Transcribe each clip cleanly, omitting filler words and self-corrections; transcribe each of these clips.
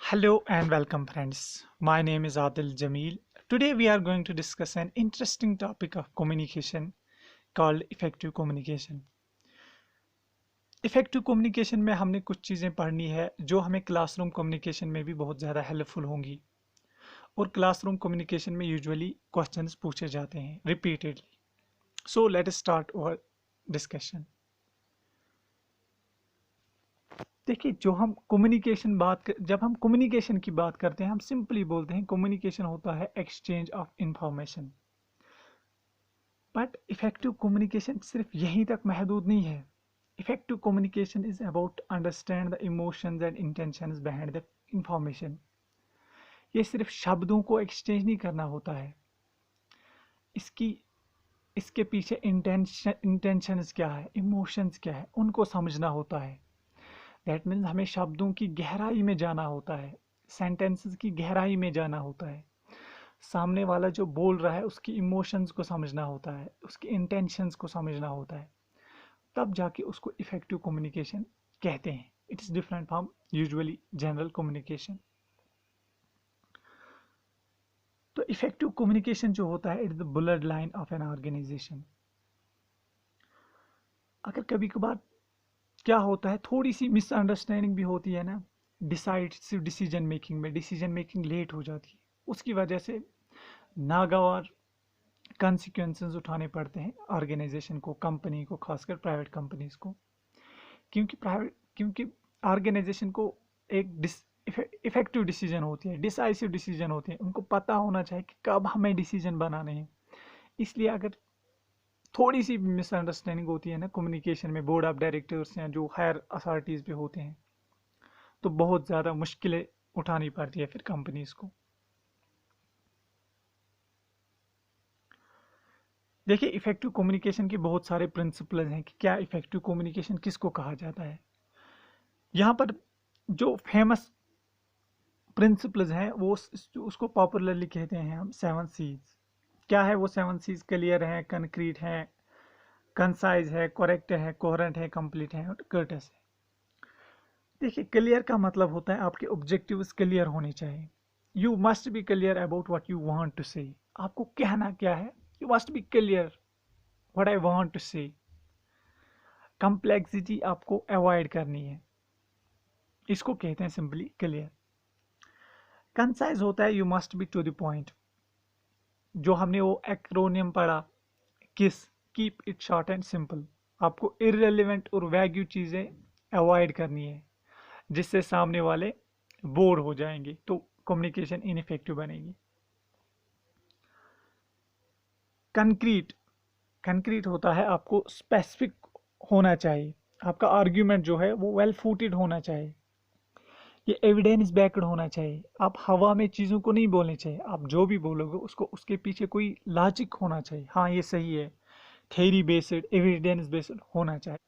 Hello and welcome, friends. My name is Adil Jameel. Today, we are going to discuss an interesting topic of communication called effective communication. Effective communication में हमने कुछ चीज़ें पढ़नी है जो हमें classroom communication में भी बहुत ज़्यादा हेल्पफुल होंगी और क्लासरूम कम्युनिकेशन में यूजुअली क्वेश्चंस पूछे जाते हैं repeatedly. So let us start our discussion. देखिए, जब हम कम्युनिकेशन की बात करते हैं, हम सिंपली बोलते हैं कम्युनिकेशन होता है exchange of information. But effective communication सिर्फ यहीं तक महदूद नहीं है. Effective communication is about understand the emotions and intentions behind the information. ये सिर्फ शब्दों को एक्सचेंज नहीं करना होता है. इसकी इसके पीछे इंटेंशंस क्या है, इमोशंस क्या है, उनको समझना होता है. दैट मीन्स हमें शब्दों की गहराई में जाना होता है, सेंटेंसेस की गहराई में जाना होता है. सामने वाला जो बोल रहा है उसकी इमोशंस को समझना होता है, उसकी इंटेंशंस को समझना होता है. तब जाके उसको इफेक्टिव कम्युनिकेशन कहते हैं. It is different from usually general communication. तो इफेक्टिव कम्युनिकेशन जो होता है, it is the bullet line of an organisation. अगर कभी कभार क्या होता है, थोड़ी सी मिसअंडरस्टैंडिंग भी होती है ना, डिसीजन मेकिंग लेट हो जाती है. उसकी वजह से नागवार कॉन्सिक्वेंसेस उठाने पड़ते हैं ऑर्गेनाइजेशन को, कंपनी को, खासकर प्राइवेट कंपनीज को. क्योंकि ऑर्गेनाइजेशन को एक इफेक्टिव डिसीजन होती है, डिसाइसिव डिसीजन होती है. उनको पता होना चाहिए कि कब हमें डिसीजन बनाने हैं. इसलिए अगर थोड़ी सी मिसअंडरस्टैंडिंग होती है ना कम्युनिकेशन में, बोर्ड ऑफ डायरेक्टर्स या जो हायर अथॉरिटीज पे होते हैं, तो बहुत ज़्यादा मुश्किलें उठानी पड़ती है फिर कंपनीज को. देखिए, इफेक्टिव कम्युनिकेशन के बहुत सारे प्रिंसिपल्स हैं कि क्या इफेक्टिव कम्युनिकेशन किसको कहा जाता है. यहाँ पर जो फेमस प्रिंसिपल्स हैं वो उसको पॉपुलरली कहते हैं हम 7 C's. क्या है वो 7 C's? क्लियर है, कंक्रीट है, कंसाइज है, करेक्ट है, कोहेरेंट है, कंप्लीट है और कर्टस है. देखिए, क्लियर का मतलब होता है आपके ऑब्जेक्टिव्स क्लियर होने चाहिए. You must be clear about what you want to say. आपको कहना क्या है, you must be clear what I want to say. Complexity आपको अवॉइड करनी है, इसको कहते हैं सिंपली क्लियर. कंसाइज होता है you must be to the point. जो हमने वो एक्रोनियम पढ़ा, KISS, keep it short and simple. आपको इररिलेवेंट और वैग्यू चीज़ें अवॉइड करनी है जिससे सामने वाले बोर हो जाएंगे, तो कम्युनिकेशन इनइफेक्टिव बनेगी. कंक्रीट होता है आपको स्पेसिफिक होना चाहिए. आपका आर्ग्यूमेंट जो है वो वेल फूटेड होना चाहिए, ये एविडेंस बैक्ड होना चाहिए. आप हवा में चीज़ों को नहीं बोलने चाहिए. आप जो भी बोलोगे उसको, उसके पीछे कोई लॉजिक होना चाहिए. हाँ, ये सही है, थ्योरी बेस्ड, एविडेंस बेस्ड होना चाहिए.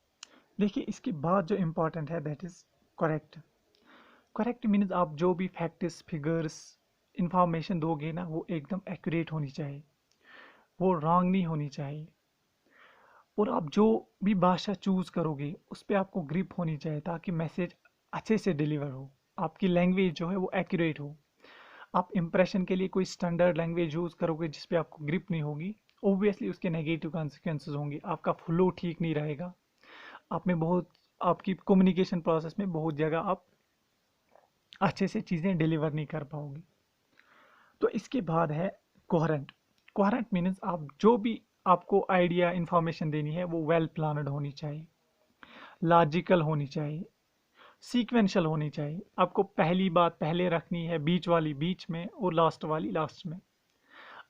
देखिए, इसके बाद जो इम्पोर्टेंट है that is correct. Correct means आप जो भी फैक्ट्स, फिगर्स, इंफॉर्मेशन दोगे ना, वो एकदम एक्यूरेट होनी चाहिए, वो रॉन्ग नहीं होनी चाहिए. और आप जो भी भाषा चूज करोगे उस पर आपको ग्रिप होनी चाहिए ताकि मैसेज अच्छे से डिलीवर हो, आपकी लैंग्वेज जो है वो एक्यूरेट हो. आप इंप्रेशन के लिए कोई स्टैंडर्ड लैंग्वेज यूज करोगे जिस पे आपको ग्रिप नहीं होगी, ऑब्वियसली उसके नेगेटिव कॉन्सिक्वेंसेस होंगे. आपका फ्लो ठीक नहीं रहेगा, आप में बहुत, आपकी कम्युनिकेशन प्रोसेस में बहुत जगह आप अच्छे से चीज़ें डिलीवर नहीं कर पाओगे. तो इसके बाद है कोहेरेंट. कोहेरेंट मीन्स आप जो भी आपको आइडिया, इंफॉर्मेशन देनी है वो वेल प्लानड होनी चाहिए, लॉजिकल होनी चाहिए, सीक्वेंशियल होनी चाहिए. आपको पहली बात पहले रखनी है, बीच वाली बीच में और लास्ट वाली लास्ट में.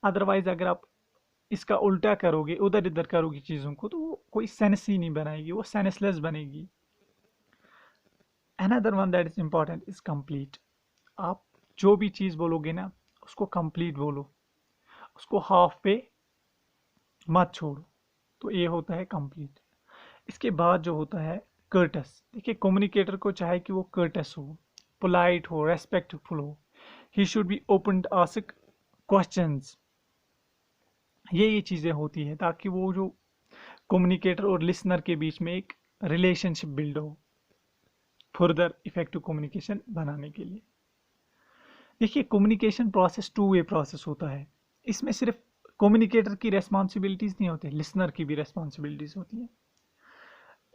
अदरवाइज अगर आप इसका उल्टा करोगे, उधर इधर करोगे चीज़ों को, तो वो कोई सेंस ही नहीं बनाएगी, वो सेंसलेस बनेगी. Another one that is important is complete. आप जो भी चीज़ बोलोगे ना उसको कंप्लीट बोलो, उसको हाफ पे मत छोड़ो. तो ये होता है कंप्लीट. इसके बाद जो होता है कर्टस. देखिए, कम्युनिकेटर को चाहे कि वो कर्टस हो, पोलाइट हो, रेस्पेक्टफुल हो, he should be open to ask questions. ये चीज़ें होती हैं ताकि वो जो कम्युनिकेटर और लिसनर के बीच में एक रिलेशनशिप बिल्ड हो फर्दर इफेक्टिव कम्युनिकेशन बनाने के लिए. देखिए communication process two way process होता है। इसमें सिर्फ कम्युनिकेटर की रेस्पॉन्सिबिलिटीज नहीं होती, लिसनर की भी रेस्पॉन्सिबिलिटीज होती है।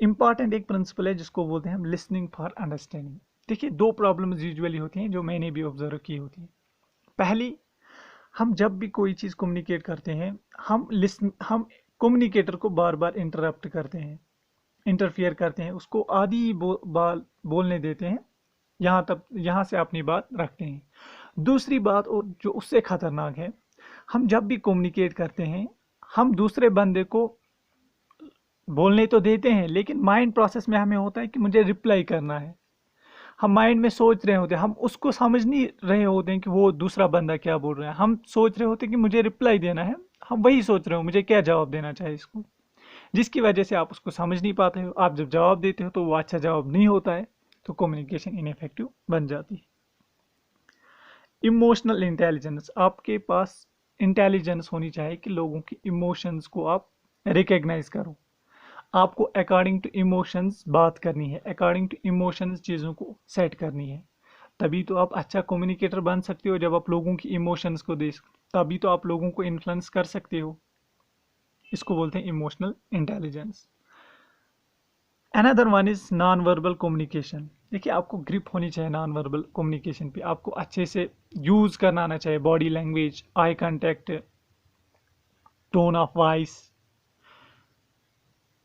इंपॉर्टेंट एक प्रिंसिपल है जिसको बोलते हैं हम लिसनिंग फॉर अंडरस्टैंडिंग। देखिए दो प्रॉब्लम्स यूजुअली होती हैं जो मैंने भी ऑब्जर्व की होती है। पहली, हम जब भी कोई चीज़ कम्युनिकेट करते हैं हम कम्युनिकेटर को बार बार इंटरप्ट करते हैं, इंटरफियर करते हैं, उसको आधी ही बोलने देते हैं, यहाँ से अपनी बात रखते हैं। दूसरी बात और जो उससे खतरनाक है, हम जब भी कम्युनिकेट करते हैं हम दूसरे बंदे को बोलने तो देते हैं लेकिन माइंड प्रोसेस में हमें होता है कि मुझे रिप्लाई करना है। हम माइंड में सोच रहे होते हैं, हम उसको समझ नहीं रहे होते हैं कि वो दूसरा बंदा क्या बोल रहा है, हम सोच रहे होते हैं कि मुझे रिप्लाई देना है, हम वही सोच रहे हो मुझे क्या जवाब देना चाहिए इसको, जिसकी वजह से आप उसको समझ नहीं पाते हो। आप जब जवाब देते हो तो वो अच्छा जवाब नहीं होता है, तो कम्युनिकेशन इनइफेक्टिव बन जाती है। इमोशनल इंटेलिजेंस, आपके पास इंटेलिजेंस होनी चाहिए कि लोगों की इमोशंस को आप रिकग्नाइज करो। आपको अकॉर्डिंग टू इमोशंस बात करनी है, अकॉर्डिंग टू इमोशंस चीज़ों को सेट करनी है। तभी तो आप अच्छा कम्युनिकेटर बन सकते हो, जब आप लोगों की इमोशंस को देख, तभी तो आप लोगों को इन्फ्लुएंस कर सकते हो। इसको बोलते हैं emotional intelligence. Another one is non verbal communication. देखिए आपको ग्रिप होनी चाहिए नॉन वर्बल कम्युनिकेशन पे, आपको अच्छे से यूज करना आना चाहिए, body language, eye contact, tone of voice,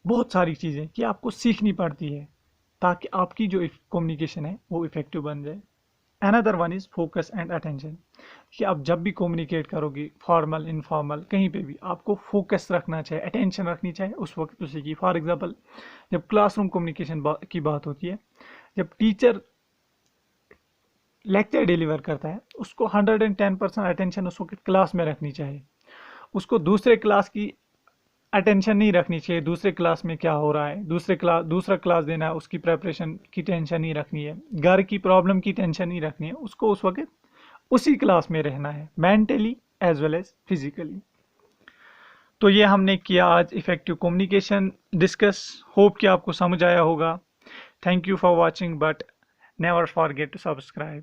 बहुत सारी चीज़ें कि आपको सीखनी पड़ती है ताकि आपकी जो कम्युनिकेशन है वो इफेक्टिव बन जाए। Another one is focus and attention, कि आप जब भी कम्युनिकेट करोगे, फॉर्मल इनफॉर्मल कहीं पे भी, आपको फोकस रखना चाहिए, अटेंशन रखनी चाहिए उस वक्त उसी की। फॉर एग्जांपल जब क्लासरूम कम्युनिकेशन की बात होती है, जब टीचर लेक्चर डिलीवर करता है उसको 110% अटेंशन उस वक्त क्लास में रखनी चाहिए। उसको दूसरे क्लास की अटेंशन नहीं रखनी चाहिए, दूसरे क्लास में क्या हो रहा है, दूसरा क्लास देना है उसकी प्रेपरेशन की टेंशन नहीं रखनी है, घर की प्रॉब्लम की टेंशन नहीं रखनी है, उसको उस वक्त उसी क्लास में रहना है, mentally as well as physically. तो ये हमने किया आज इफेक्टिव कम्युनिकेशन डिस्कस। होप कि आपको समझ आया होगा। Thank you for watching, but never forget to subscribe.